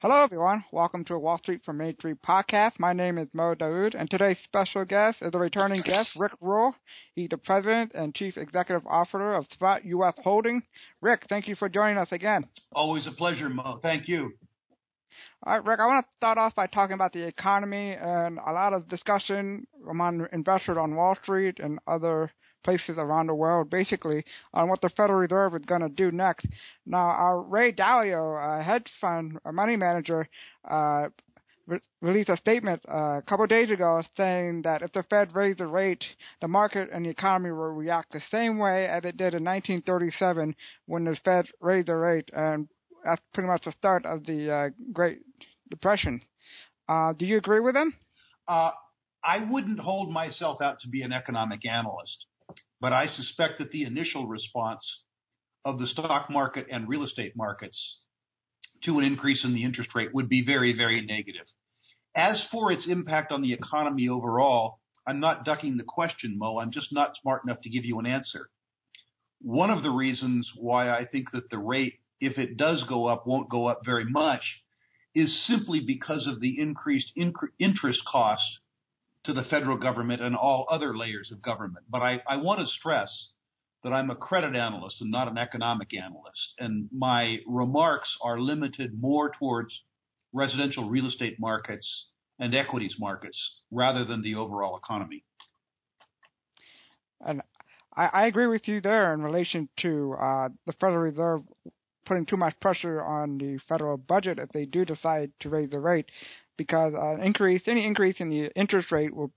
Hello, everyone. Welcome to a Wall Street from Main Street podcast. My name is Mo Dawoud, and today's special guest is a returning guest, Rick Rule. He's the president and chief executive officer of Sprott Holdings. Rick, thank you for joining us again. Always a pleasure, Mo. Thank you. All right, Rick, I want to start off by talking about the economy and a lot of discussion among investors on Wall Street and other places around the world, basically, on what the Federal Reserve is going to do next. Now, Ray Dalio, a hedge fund, a money manager, released a statement a couple of days ago saying that if the Fed raised the rate, the market and the economy will react the same way as it did in 1937 when the Fed raised the rate, and that's pretty much the start of the Great Depression. Do you agree with him? I wouldn't hold myself out to be an economic analyst, but I suspect that the initial response of the stock market and real estate markets to an increase in the interest rate would be very, very negative. As for its impact on the economy overall, I'm not ducking the question, Mo. I'm just not smart enough to give you an answer. One of the reasons why I think that the rate, if it does go up, won't go up very much is simply because of the increased interest cost to the federal government and all other layers of government. But I want to stress that I'm a credit analyst and not an economic analyst. And my remarks are limited more towards residential real estate markets and equities markets rather than the overall economy. And I agree with you there in relation to the Federal Reserve putting too much pressure on the federal budget if they do decide to raise the rate, because any increase in the interest rate will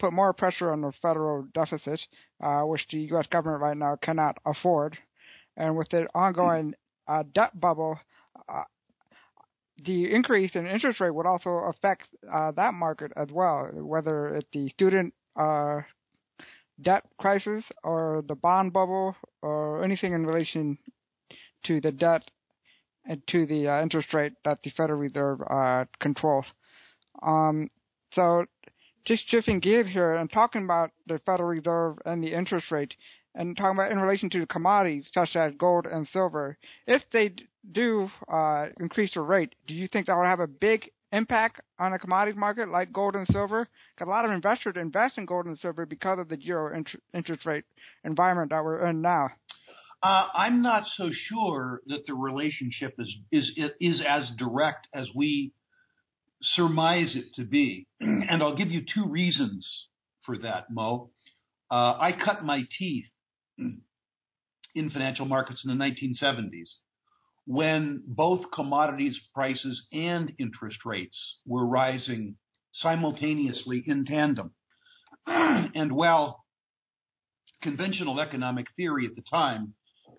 put more pressure on the federal deficit, which the U.S. government right now cannot afford. And with the ongoing debt bubble, the increase in interest rate would also affect that market as well, whether it's the student debt crisis or the bond bubble or anything in relation to the debt and to the interest rate that the Federal Reserve controls. So just shifting gears here and talking about the Federal Reserve and the interest rate and talking about in relation to the commodities such as gold and silver, if they do increase the rate, do you think that will have a big impact on the commodities market like gold and silver? Because a lot of investors invest in gold and silver because of the zero interest rate environment that we're in now. I'm not so sure that the relationship is as direct as we surmise it to be. And I'll give you two reasons for that, Mo. I cut my teeth in financial markets in the 1970s when both commodities prices and interest rates were rising simultaneously in tandem. And while conventional economic theory at the time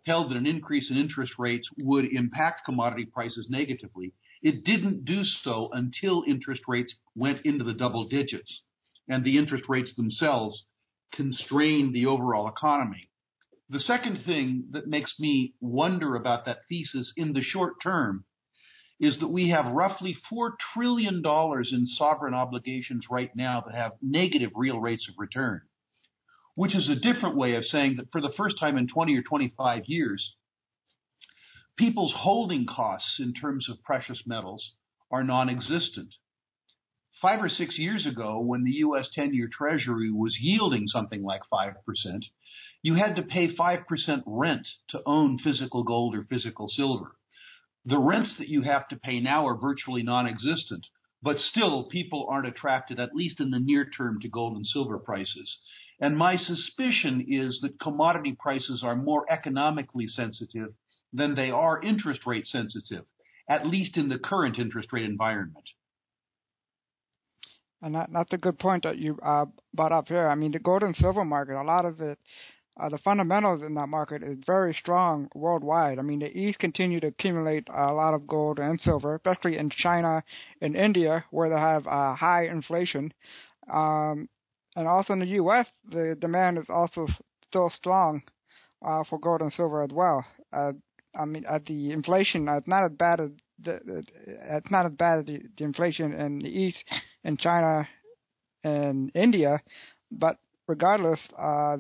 held that an increase in interest rates would impact commodity prices negatively, it didn't do so until interest rates went into the double digits, and the interest rates themselves constrained the overall economy. The second thing that makes me wonder about that thesis in the short term is that we have roughly $4 trillion in sovereign obligations right now that have negative real rates of return, which is a different way of saying that for the first time in 20 or 25 years, people's holding costs in terms of precious metals are non-existent. 5 or 6 years ago, when the U.S. 10-year Treasury was yielding something like 5%, you had to pay 5% rent to own physical gold or physical silver. The rents that you have to pay now are virtually non-existent, but still people aren't attracted, at least in the near term, to gold and silver prices. And my suspicion is that commodity prices are more economically sensitive than they are interest rate sensitive, at least in the current interest rate environment. And that's a good point that you brought up here. I mean, the gold and silver market, a lot of it, the fundamentals in that market is very strong worldwide. I mean, the East continue to accumulate a lot of gold and silver, especially in China and India, where they have high inflation. And also in the U.S., the demand is also still strong for gold and silver as well. I mean, the inflation, it's not as bad as the inflation in the East, in China and India, but regardless,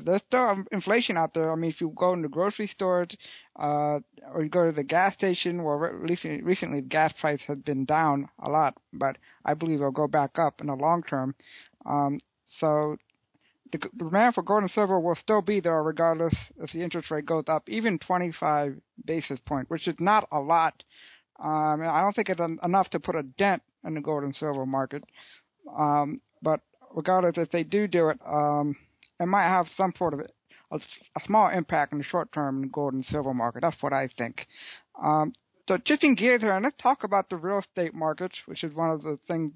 there's still inflation out there. I mean, if you go in the grocery stores, or you go to the gas station, well, recently the gas price has been down a lot, but I believe it'll go back up in the long term. So the demand for gold and silver will still be there regardless if the interest rate goes up, even 25 basis points, which is not a lot. I don't think it's enough to put a dent in the gold and silver market. But regardless, if they do it, it might have some sort of a small impact in the short term in the gold and silver market. That's what I think. So shifting gears here, and let's talk about the real estate markets, which is one of the things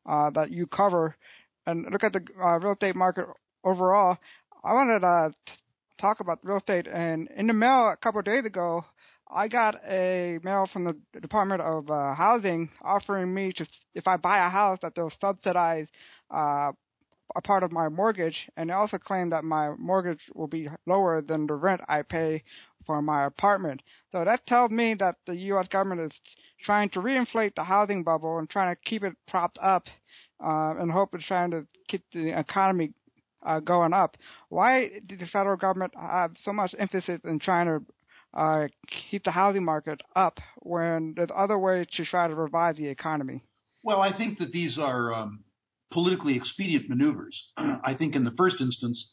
that you cover, and look at the real estate market overall. I wanted to talk about real estate, and in the mail a couple of days ago, I got a mail from the Department of Housing offering me if I buy a house, that they'll subsidize a part of my mortgage, and they also claim that my mortgage will be lower than the rent I pay for my apartment. So that tells me that the U.S. government is trying to reinflate the housing bubble and trying to keep it propped up, and hope it's trying to keep the economy going up. Why did the federal government have so much emphasis in trying to keep the housing market up when there's other ways to try to revive the economy? Well, I think that these are politically expedient maneuvers. I think in the first instance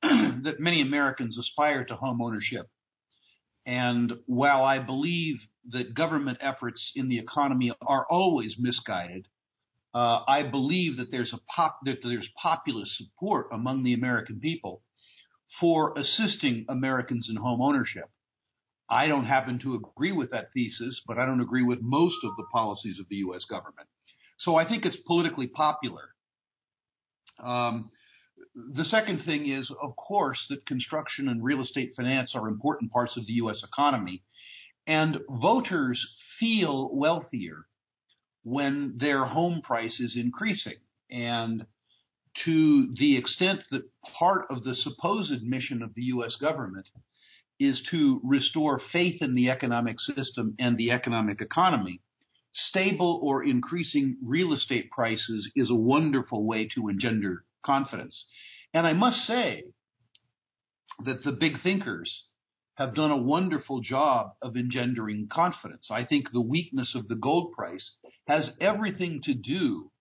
that many Americans aspire to home ownership. And while I believe that government efforts in the economy are always misguided, I believe that there's populist support among the American people for assisting Americans in home ownership. I don't happen to agree with that thesis, but I don't agree with most of the policies of the U.S. government. So I think it's politically popular. The second thing is, of course, that construction and real estate finance are important parts of the U.S. economy, and voters feel wealthier when their home price is increasing. And to the extent that part of the supposed mission of the U.S. government is to restore faith in the economic system and the economic economy, stable or increasing real estate prices is a wonderful way to engender confidence. And I must say that the big thinkers have done a wonderful job of engendering confidence. I think the weakness of the gold price has everything to do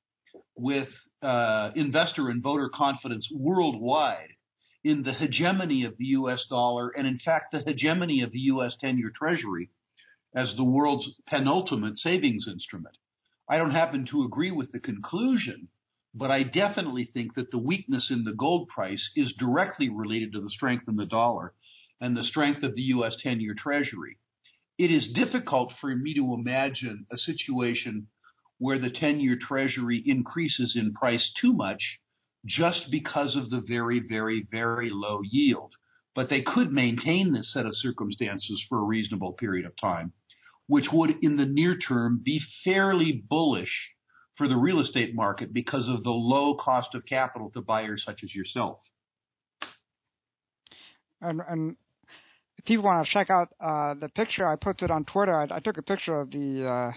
with investor and voter confidence worldwide in the hegemony of the U.S. dollar, and in fact the hegemony of the U.S. 10-year Treasury as the world's penultimate savings instrument. I don't happen to agree with the conclusion, but I definitely think that the weakness in the gold price is directly related to the strength in the dollar and the strength of the U.S. 10-year Treasury. It is difficult for me to imagine a situation where the 10-year Treasury increases in price too much just because of the very, very, very low yield. But they could maintain this set of circumstances for a reasonable period of time, which would in the near term be fairly bullish for the real estate market because of the low cost of capital to buyers such as yourself. And if people want to check out the picture, I posted on Twitter. I took a picture of the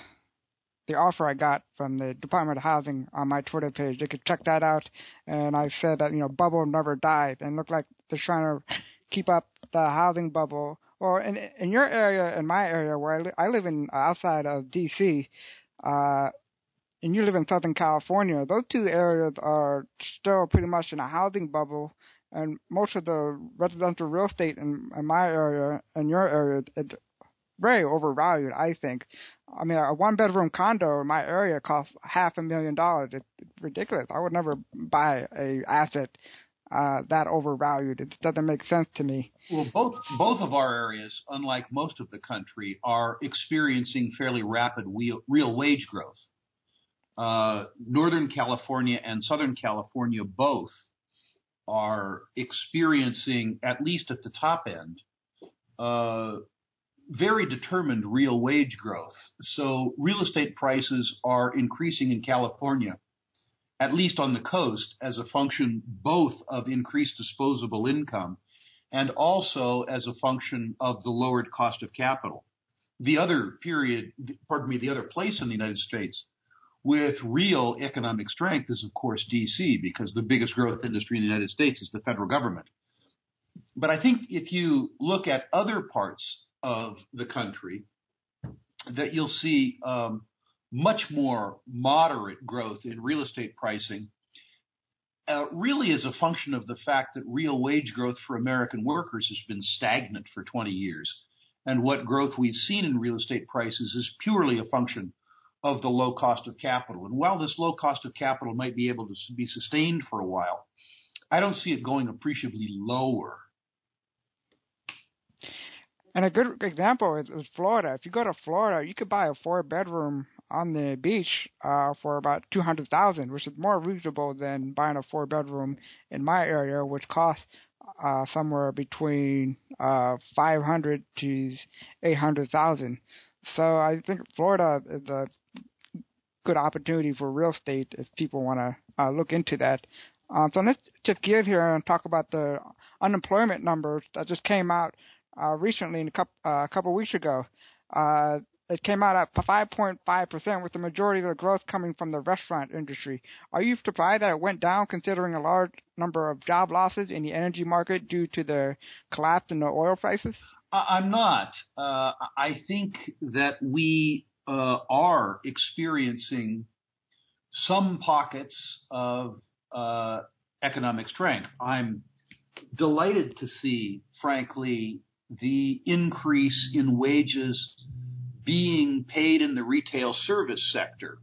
offer I got from the Department of Housing on my Twitter page. They could check that out. And I said that, bubble never died, and looked like they're trying to keep up the housing bubble. Or in your area, in my area, where I live in outside of D.C., and you live in Southern California, those two areas are still pretty much in a housing bubble. And most of the residential real estate in my area and your area, it's very overvalued, I think. I mean, a one-bedroom condo in my area costs $500,000. It's ridiculous. I would never buy a asset that overvalued. It doesn't make sense to me. Well, both of our areas, unlike most of the country, are experiencing fairly rapid real wage growth. Northern California and Southern California both are experiencing, at least at the top end, very determined real wage growth. So real estate prices are increasing in California, at least on the coast, as a function both of increased disposable income and also as a function of the lowered cost of capital. The other place in the United States with real economic strength is, of course, D.C., because the biggest growth industry in the United States is the federal government. But I think if you look at other parts of the country, that you'll see much more moderate growth in real estate pricing, really is a function of the fact that real wage growth for American workers has been stagnant for 20 years. And what growth we've seen in real estate prices is purely a function of the low cost of capital. And while this low cost of capital might be able to be sustained for a while, I don't see it going appreciably lower. And a good example is Florida. If you go to Florida, you could buy a 4-bedroom on the beach for about $200,000, which is more reasonable than buying a 4-bedroom in my area, which costs somewhere between $500,000 to $800,000. So I think Florida is a good opportunity for real estate if people want to look into that. So let's shift gears here and talk about the unemployment numbers that just came out recently, a couple of weeks ago. It came out at 5.5%, with the majority of the growth coming from the restaurant industry. Are you surprised that it went down, considering a large number of job losses in the energy market due to the collapse in the oil prices? I'm not. I think that we are experiencing some pockets of economic strength. I'm delighted to see, frankly, the increase in wages being paid in the retail service sector.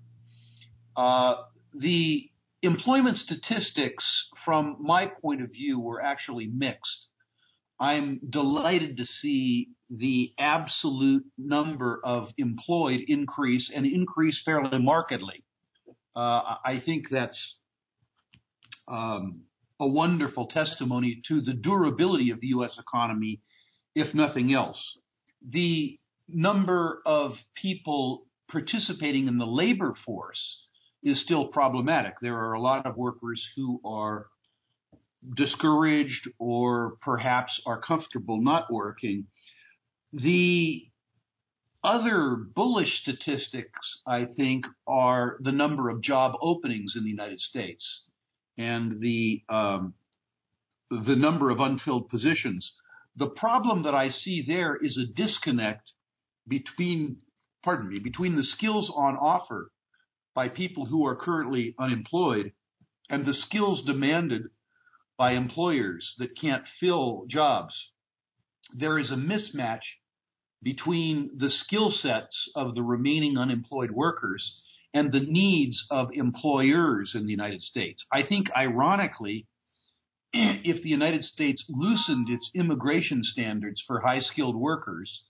The employment statistics, from my point of view, were actually mixed. I'm delighted to see the absolute number of employed increase, and increase fairly markedly. I think that's a wonderful testimony to the durability of the U.S. economy, if nothing else. The number of people participating in the labor force is still problematic. There are a lot of workers who are discouraged or perhaps are comfortable not working. The other bullish statistics, I think, are the number of job openings in the United States and the number of unfilled positions. The problem that I see there is a disconnect between the skills on offer by people who are currently unemployed and the skills demanded by employers that can't fill jobs. There is a mismatch between the skill sets of the remaining unemployed workers and the needs of employers in the United States. I think, ironically, if the United States loosened its immigration standards for high-skilled workers,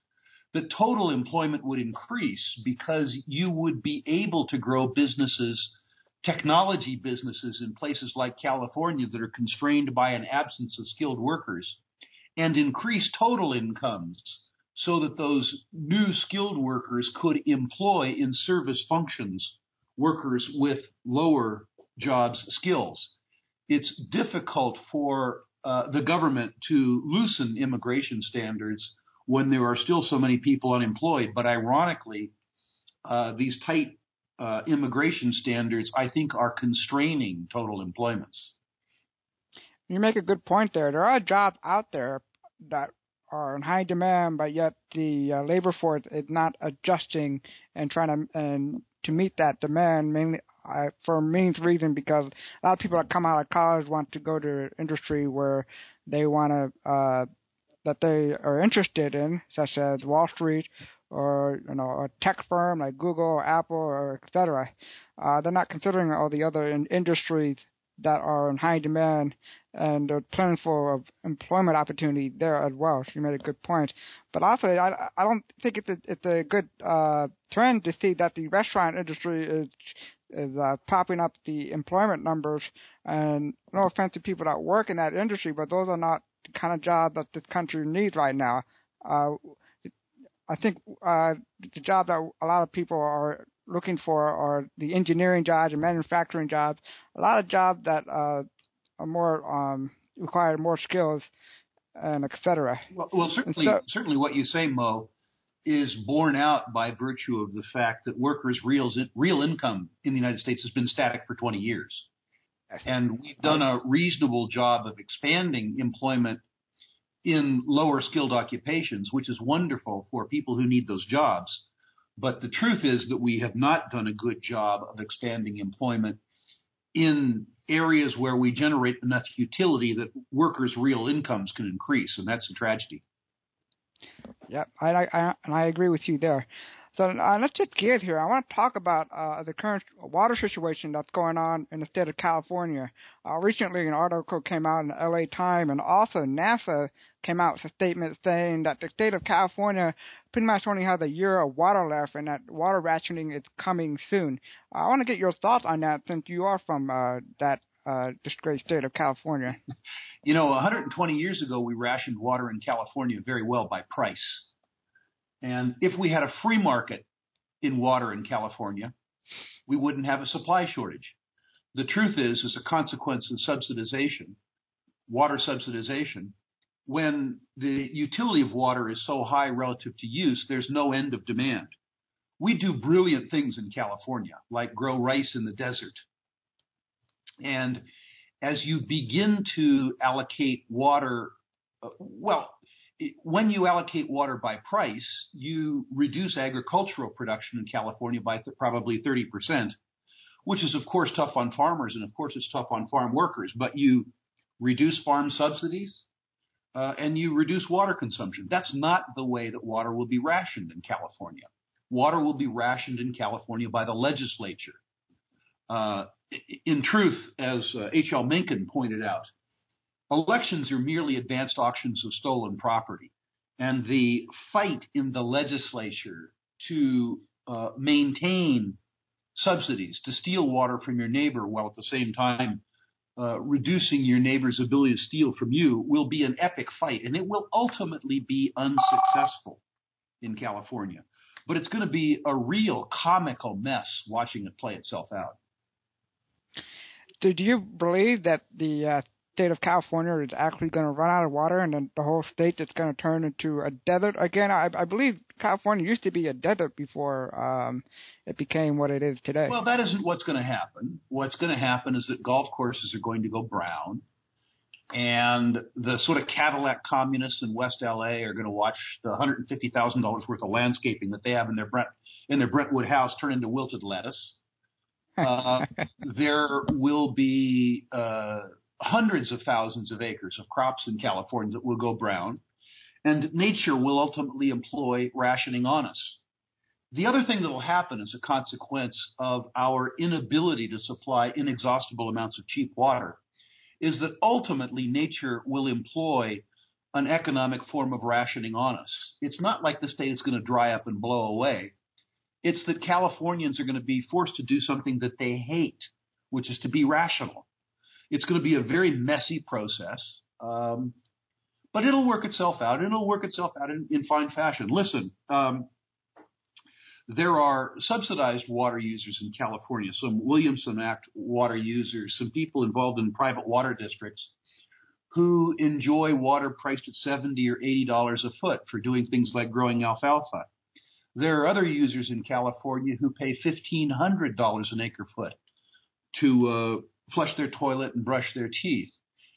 the total employment would increase, because you would be able to grow businesses, technology businesses in places like California that are constrained by an absence of skilled workers, and increase total incomes so that those new skilled workers could employ in service functions workers with lower jobs skills. It's difficult for the government to loosen immigration standards when there are still so many people unemployed. But ironically, these tight immigration standards, I think, are constraining total employments. You make a good point there. There are jobs out there that are in high demand, but yet the labor force is not adjusting and trying to meet that demand, mainly for a means reason, because a lot of people that come out of college want to go to industry where they want to that they are interested in, such as Wall Street or a tech firm like Google or Apple or et cetera. They're not considering all the other industries that are in high demand, and they're plentiful of employment opportunity there as well. So you made a good point. But also, I don't think it's a good trend to see that the restaurant industry is popping up the employment numbers. And no offense to people that work in that industry, but those are not the kind of jobs that this country needs right now. I think the job that a lot of people are looking for are the engineering jobs and manufacturing jobs. A lot of jobs that are more require more skills, and et cetera. Well, certainly what you say, Mo, is borne out by virtue of the fact that workers' real income in the United States has been static for 20 years. And we've done a reasonable job of expanding employment in lower skilled occupations, which is wonderful for people who need those jobs. But the truth is that we have not done a good job of expanding employment in areas where we generate enough utility that workers' real incomes can increase, and that's a tragedy. Yep, I agree with you there. So let's shift gears here. I want to talk about the current water situation that's going on in the state of California. Recently, an article came out in the LA Times, and also NASA came out with a statement saying that the state of California pretty much only has a year of water left, and that water rationing is coming soon. I want to get your thoughts on that, since you are from that disgraced state of California. 120 years ago, we rationed water in California very well by price. And if we had a free market in water in California, we wouldn't have a supply shortage. The truth is, as a consequence of subsidization, water subsidization, when the utility of water is so high relative to use, there's no end of demand. We do brilliant things in California, like grow rice in the desert. And as you begin to allocate water, when you allocate water by price, you reduce agricultural production in California by probably 30%, which is, of course, tough on farmers, and, of course, it's tough on farm workers. But you reduce farm subsidies, and you reduce water consumption. That's not the way that water will be rationed in California. Water will be rationed in California by the legislature. In truth, as H.L. Mencken pointed out, elections are merely advanced auctions of stolen property. And the fight in the legislature to maintain subsidies, to steal water from your neighbor while at the same time reducing your neighbor's ability to steal from you, will be an epic fight. And it will ultimately be unsuccessful in California. But it's going to be a real comical mess watching it play itself out. Do you believe that the state of California is actually going to run out of water, and then the whole state is going to turn into a desert again? I believe California used to be a desert before it became what it is today. Well, that isn't what's going to happen. What's going to happen is that golf courses are going to go brown, and the sort of Cadillac communists in West L.A. are going to watch the $150,000 worth of landscaping that they have in their Brentwood house turn into wilted lettuce. There will be hundreds of thousands of acres of crops in California that will go brown, and nature will ultimately employ rationing on us. The other thing that will happen as a consequence of our inability to supply inexhaustible amounts of cheap water is that ultimately nature will employ an economic form of rationing on us. It's not like the state is going to dry up and blow away. It's that Californians are going to be forced to do something that they hate, which is to be rational. It's going to be a very messy process, but it'll work itself out, and it'll work itself out in fine fashion. Listen, there are subsidized water users in California, some Williamson Act water users, some people involved in private water districts who enjoy water priced at $70 or $80 a foot for doing things like growing alfalfa. There are other users in California who pay $1,500 an acre foot to flush their toilet and brush their teeth.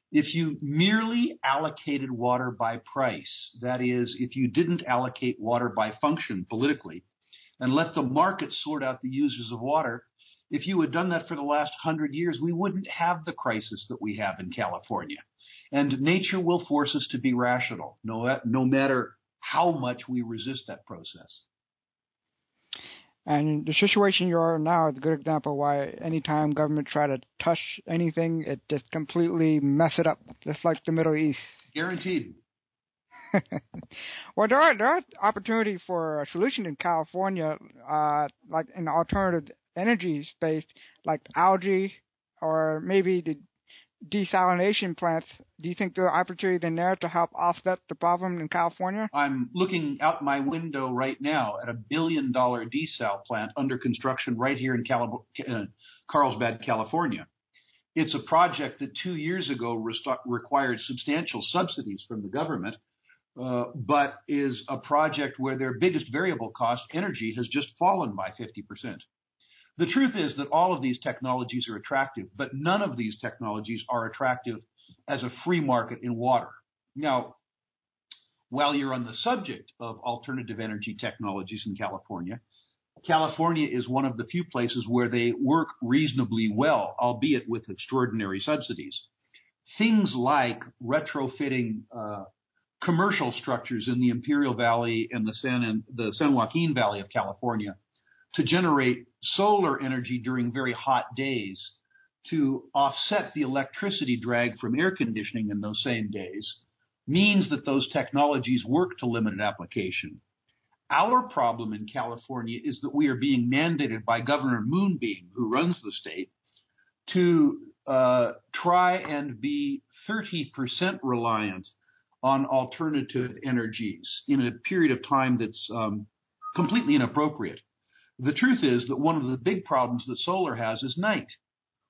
If you merely allocated water by price, that is, if you didn't allocate water by function politically and let the market sort out the users of water, if you had done that for the last 100 years, we wouldn't have the crisis that we have in California. And nature will force us to be rational, no matter how much we resist that process. And the situation you are in now is a good example why anytime government try to touch anything, it just completely mess it up, just like the Middle East. Guaranteed. Well, there are opportunities for a solution in California, like in the alternative energy space, like algae or maybe the desalination plants. Do you think there are opportunities in there to help offset the problem in California? I'm looking out my window right now at $1 billion desal plant under construction right here in Carlsbad, California. It's a project that 2 years ago required substantial subsidies from the government, but is a project where their biggest variable cost, energy, has just fallen by 50%. The truth is that all of these technologies are attractive, but none of these technologies are attractive as a free market in water. Now, while you're on the subject of alternative energy technologies in California, California is one of the few places where they work reasonably well, albeit with extraordinary subsidies. Things like retrofitting commercial structures in the Imperial Valley and the San Joaquin Valley of California to generate solar energy during very hot days to offset the electricity drag from air conditioning in those same days means that those technologies work to limited application. Our problem in California is that we are being mandated by Governor Moonbeam, who runs the state, to try and be 30% reliant on alternative energies in a period of time that's completely inappropriate. The truth is that one of the big problems that solar has is night.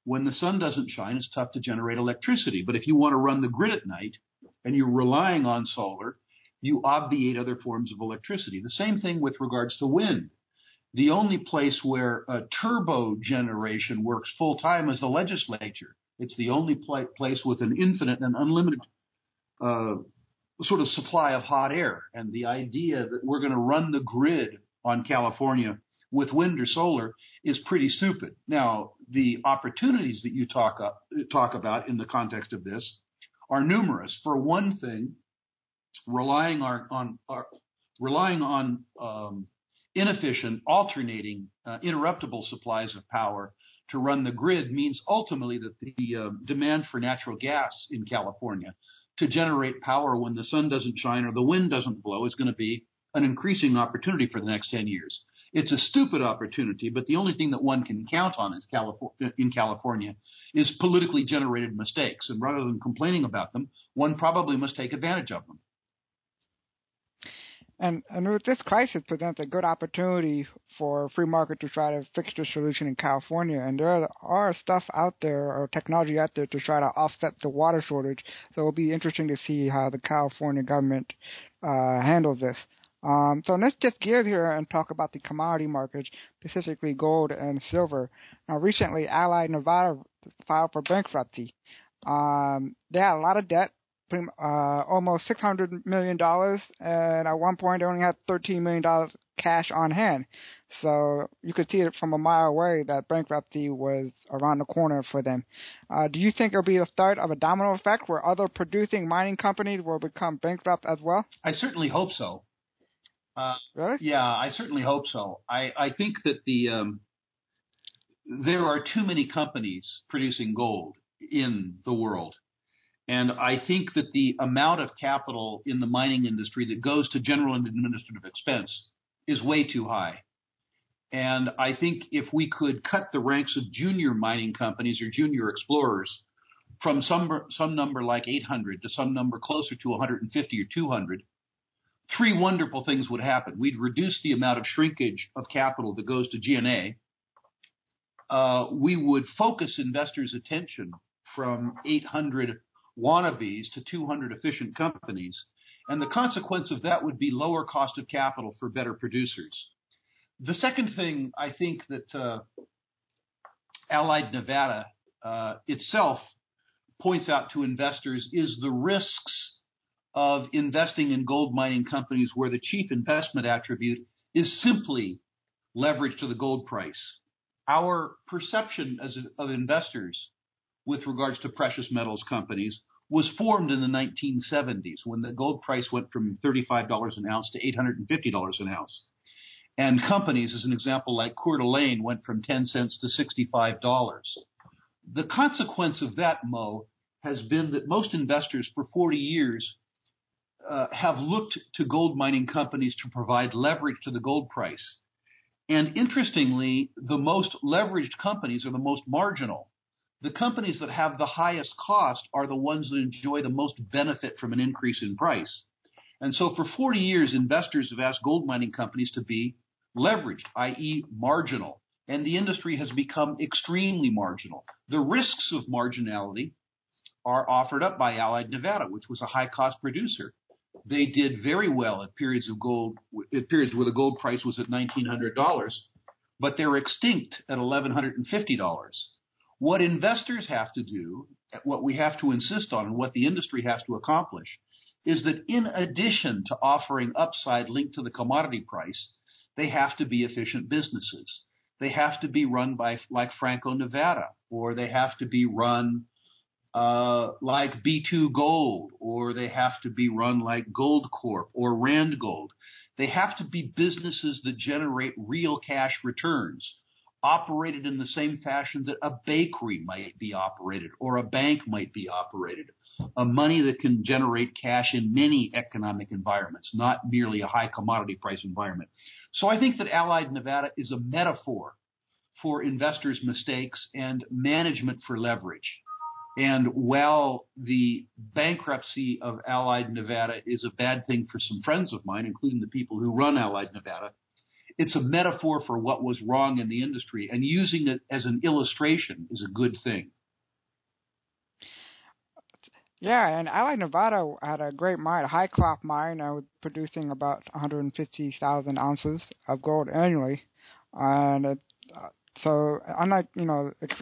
When the sun doesn't shine, it's tough to generate electricity. But if you want to run the grid at night and you're relying on solar, you obviate other forms of electricity. The same thing with regards to wind. The only place where turbo generation works full time is the legislature. It's the only place with an infinite and unlimited sort of supply of hot air. And the idea that we're going to run the grid on California with wind or solar is pretty stupid. Now, the opportunities that you talk about in the context of this are numerous. For one thing, relying on inefficient, alternating, interruptible supplies of power to run the grid means ultimately that the demand for natural gas in California to generate power when the sun doesn't shine or the wind doesn't blow is going to be an increasing opportunity for the next 10 years. It's a stupid opportunity, but the only thing that one can count on in California is politically generated mistakes. And rather than complaining about them, one probably must take advantage of them. And with this crisis presents a good opportunity for free market to try to fix the solution in California. And there are stuff out there or technology out there to try to offset the water shortage. So it'll be interesting to see how the California government handles this. So let's just gear here and talk about the commodity markets, specifically gold and silver. Now, recently, Allied Nevada filed for bankruptcy. They had a lot of debt, almost $600 million, and at one point they only had $13 million cash on hand. So you could see it from a mile away that bankruptcy was around the corner for them. Do you think it'll be the start of a domino effect where other producing mining companies will become bankrupt as well? I certainly hope so. Really? Yeah, I certainly hope so. I think that there are too many companies producing gold in the world. And I think that the amount of capital in the mining industry that goes to general and administrative expense is way too high. And I think if we could cut the ranks of junior mining companies or junior explorers from some number like 800 to some number closer to 150 or 200, three wonderful things would happen. We'd reduce the amount of shrinkage of capital that goes to G&A. We would focus investors' attention from 800 wannabes to 200 efficient companies. And the consequence of that would be lower cost of capital for better producers. The second thing I think that Allied Nevada itself points out to investors is the risks of investing in gold mining companies where the chief investment attribute is simply leverage to the gold price. Our perception of investors with regards to precious metals companies was formed in the 1970s when the gold price went from $35 an ounce to $850 an ounce. And companies, as an example, like Coeur d'Alene went from 10 cents to $65. The consequence of that, Mo, has been that most investors for 40 years have looked to gold mining companies to provide leverage to the gold price. And interestingly, the most leveraged companies are the most marginal. The companies that have the highest cost are the ones that enjoy the most benefit from an increase in price. And so for 40 years, investors have asked gold mining companies to be leveraged, i.e. marginal. And the industry has become extremely marginal. The risks of marginality are offered up by Allied Nevada, which was a high-cost producer. they did very well at periods where the gold price was at $1,900, but they were extinct at $1,150. What investors have to do, what we have to insist on, and what the industry has to accomplish, is that in addition to offering upside linked to the commodity price, they have to be efficient businesses. They have to be run by like Franco-Nevada, or they have to be run like B2 Gold, or they have to be run like Gold Corp or Rand Gold. They have to be businesses that generate real cash returns, operated in the same fashion that a bakery might be operated or a bank might be operated. A money that can generate cash in many economic environments, not merely a high commodity price environment. So I think that Allied Nevada is a metaphor for investors' mistakes and management for leverage. And while the bankruptcy of Allied Nevada is a bad thing for some friends of mine, including the people who run Allied Nevada, it's a metaphor for what was wrong in the industry, and using it as an illustration is a good thing. Yeah, and Allied Nevada had a great mine, a high-cloth mine, producing about 150,000 ounces of gold annually. And so unlike,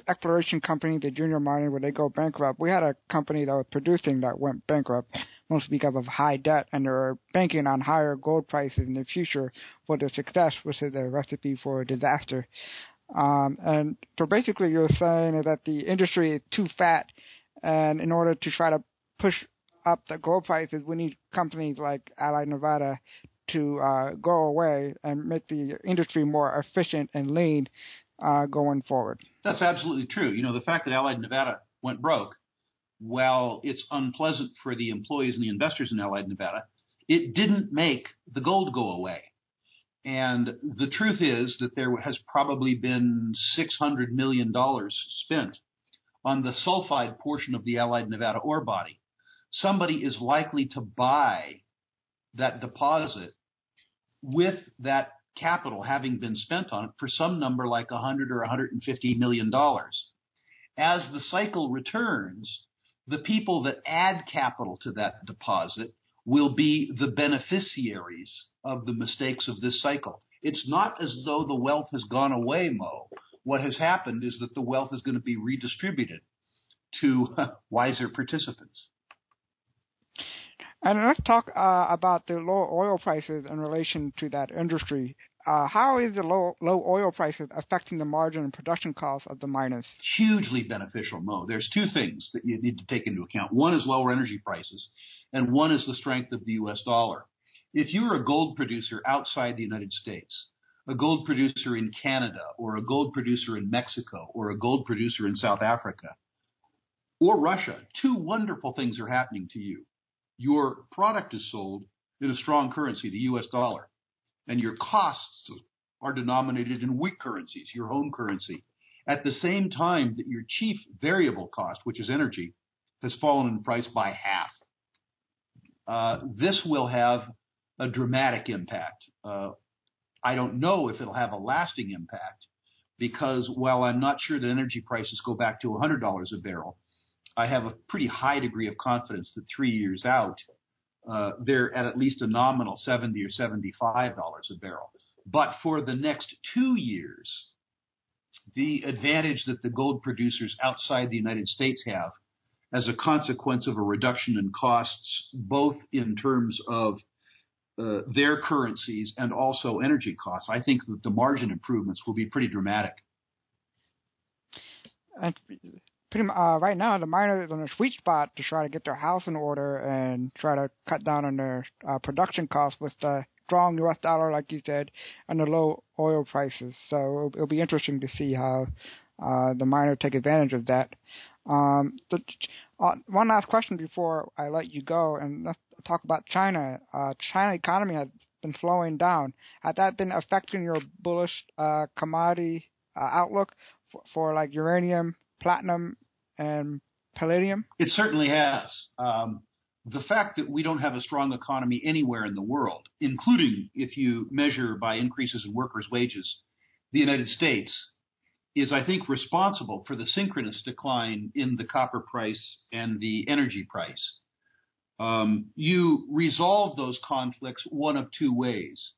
exploration companies, the junior mining, where they go bankrupt, we had a company that was producing that went bankrupt, mostly because of high debt, and they were banking on higher gold prices in the future for their success, which is a recipe for disaster. And so basically you're saying that the industry is too fat, and in order to try to push up the gold prices, we need companies like Allied Nevada to go away and make the industry more efficient and lean going forward. That's absolutely true. The fact that Allied Nevada went broke, while it's unpleasant for the employees and the investors in Allied Nevada, it didn't make the gold go away. And the truth is that there has probably been $600 million spent on the sulfide portion of the Allied Nevada ore body. Somebody is likely to buy that deposit with that capital having been spent on it for some number like $100 or $150 million. As the cycle returns, the people that add capital to that deposit will be the beneficiaries of the mistakes of this cycle. It's not as though the wealth has gone away, Mo. What has happened is that the wealth is going to be redistributed to wiser participants. And let's talk about the low oil prices in relation to that industry. How is the low oil prices affecting the margin and production costs of the miners? Hugely beneficial, Mo. There's two things that you need to take into account. One is lower energy prices, and one is the strength of the U.S. dollar. If you're a gold producer outside the United States, a gold producer in Canada, or a gold producer in Mexico, or a gold producer in South Africa, or Russia, two wonderful things are happening to you. Your product is sold in a strong currency, the U.S. dollar, and your costs are denominated in weak currencies, your home currency, at the same time that your chief variable cost, which is energy, has fallen in price by half. This will have a dramatic impact. I don't know if it'll have a lasting impact, because while I'm not sure that energy prices go back to $100 a barrel, I have a pretty high degree of confidence that 3 years out, they're at least a nominal $70 or $75 a barrel. But for the next 2 years, the advantage that the gold producers outside the United States have as a consequence of a reduction in costs, both in terms of their currencies and also energy costs, I think that the margin improvements will be pretty dramatic. And right now, the miners are on a sweet spot to try to get their house in order and try to cut down on their production costs with the strong U.S. dollar, like you said, and the low oil prices. So it'll be interesting to see how the miners take advantage of that. One last question before I let you go, and let's talk about China. China economy has been slowing down. Has that been affecting your bullish commodity outlook for like uranium, platinum, and palladium? It certainly has. The fact that we don't have a strong economy anywhere in the world, including if you measure by increases in workers' wages, the United States, is, I think, responsible for the synchronous decline in the copper price and the energy price. You resolve those conflicts one of two ways,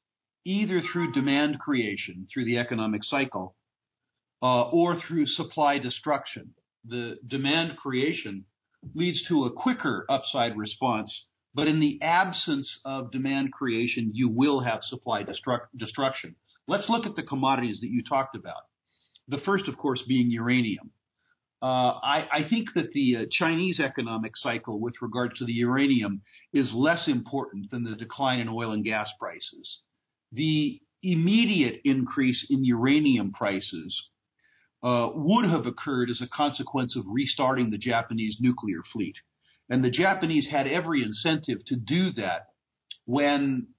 either through demand creation, through the economic cycle, or through supply destruction. The demand creation leads to a quicker upside response, but in the absence of demand creation, you will have supply destruction. Let's look at the commodities that you talked about. The first, of course, being uranium. I think that the Chinese economic cycle with regard to the uranium is less important than the decline in oil and gas prices. The immediate increase in uranium prices would have occurred as a consequence of restarting the Japanese nuclear fleet. And the Japanese had every incentive to do that when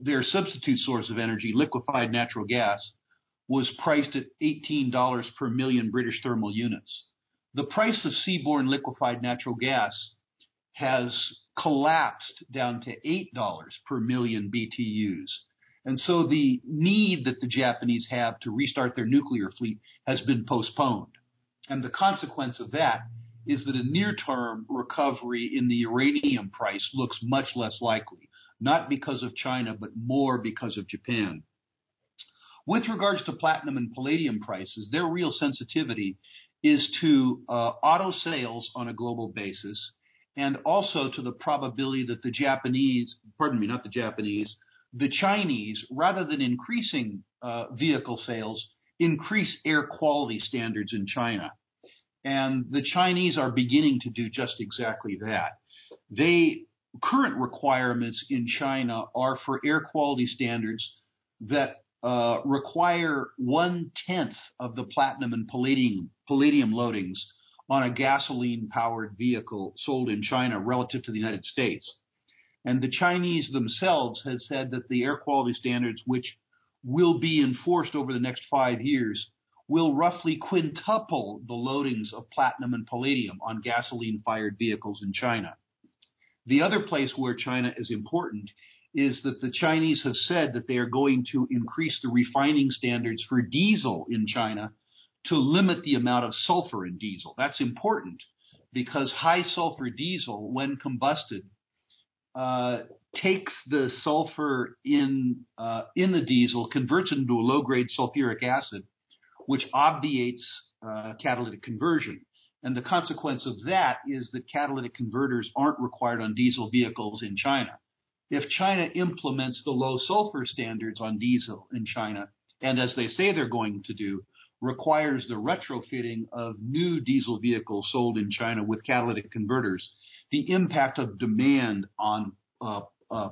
their substitute source of energy, liquefied natural gas, was priced at $18 per million British thermal units. The price of seaborne liquefied natural gas has collapsed down to $8 per million BTUs. And so the need that the Japanese have to restart their nuclear fleet has been postponed. And the consequence of that is that a near-term recovery in the uranium price looks much less likely, not because of China, but more because of Japan. With regards to platinum and palladium prices, their real sensitivity is to auto sales on a global basis, and also to the probability that the Chinese, rather than increasing vehicle sales, increase air quality standards in China. And the Chinese are beginning to do just exactly that. Current requirements in China are for air quality standards that require 1/10 of the platinum and palladium loadings on a gasoline-powered vehicle sold in China relative to the United States. And the Chinese themselves have said that the air quality standards, which will be enforced over the next 5 years, will roughly quintuple the loadings of platinum and palladium on gasoline-fired vehicles in China. The other place where China is important is that the Chinese have said that they are going to increase the refining standards for diesel in China to limit the amount of sulfur in diesel. That's important because high sulfur diesel, when combusted, takes the sulfur in the diesel, converts it into a low-grade sulfuric acid, which obviates catalytic conversion. And the consequence of that is that catalytic converters aren't required on diesel vehicles in China. If China implements the low sulfur standards on diesel in China, and as they say they're going to do, requires the retrofitting of new diesel vehicles sold in China with catalytic converters, the impact of demand on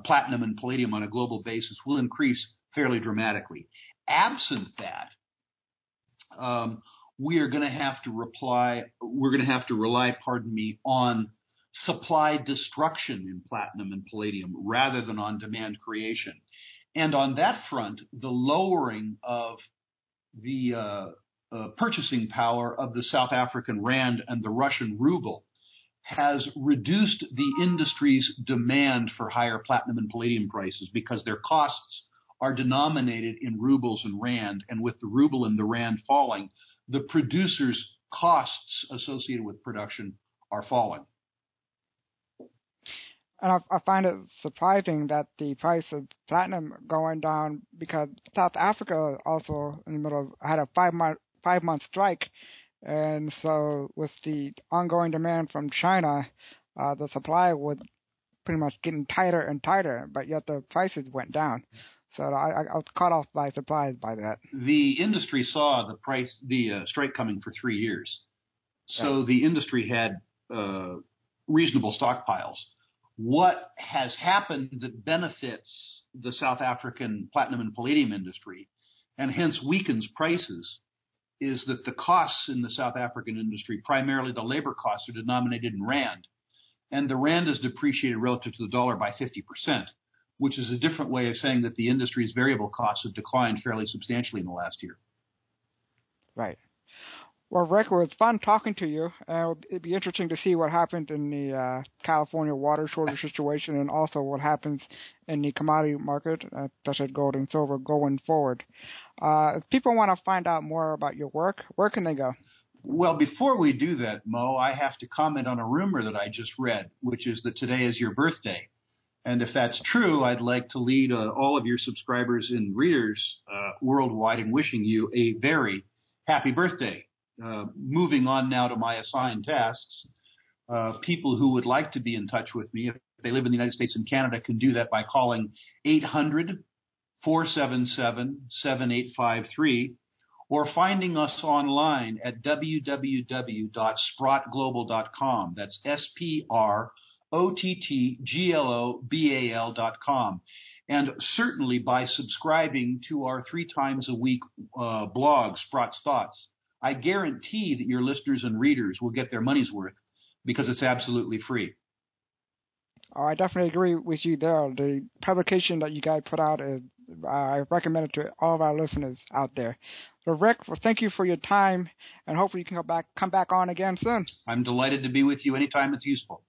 platinum and palladium on a global basis will increase fairly dramatically. Absent that, we're going to have to rely, on supply destruction in platinum and palladium rather than on demand creation. And on that front, the lowering of the purchasing power of the South African rand and the Russian ruble has reduced the industry's demand for higher platinum and palladium prices because their costs are denominated in rubles and rand, and with the ruble and the rand falling, the producers' costs associated with production are falling. And I find it surprising that the price of platinum going down because South Africa also in the middle had a 5-month strike, and so with the ongoing demand from China, the supply was pretty much getting tighter and tighter, but yet the prices went down. So I was caught off by surprise by that. The industry saw the strike coming for 3 years, so the industry had reasonable stockpiles. What has happened that benefits the South African platinum and palladium industry, and hence weakens prices, is that the costs in the South African industry, primarily the labor costs, are denominated in rand, and the rand is depreciated relative to the dollar by 50%, which is a different way of saying that the industry's variable costs have declined fairly substantially in the last year. Right. Well, Rick, it was fun talking to you. It'd be interesting to see what happens in the California water shortage situation and also what happens in the commodity market, especially gold and silver, going forward. If people want to find out more about your work, where can they go? Well, before we do that, Mo, I have to comment on a rumor that I just read, which is that today is your birthday. And if that's true, I'd like to lead all of your subscribers and readers worldwide in wishing you a very happy birthday. Moving on now to my assigned tasks. People who would like to be in touch with me, if they live in the United States and Canada, can do that by calling 800-477-7853 or finding us online at www.sprottglobal.com. That's SPROTTGLOBAL.com. And certainly by subscribing to our 3 times a week blog, Sprott's Thoughts. I guarantee that your listeners and readers will get their money's worth because it's absolutely free. Oh, I definitely agree with you there. The publication that you guys put out I recommend it to all of our listeners out there. So, Rick, well, thank you for your time, and hopefully you can come back on again soon. I'm delighted to be with you anytime it's useful.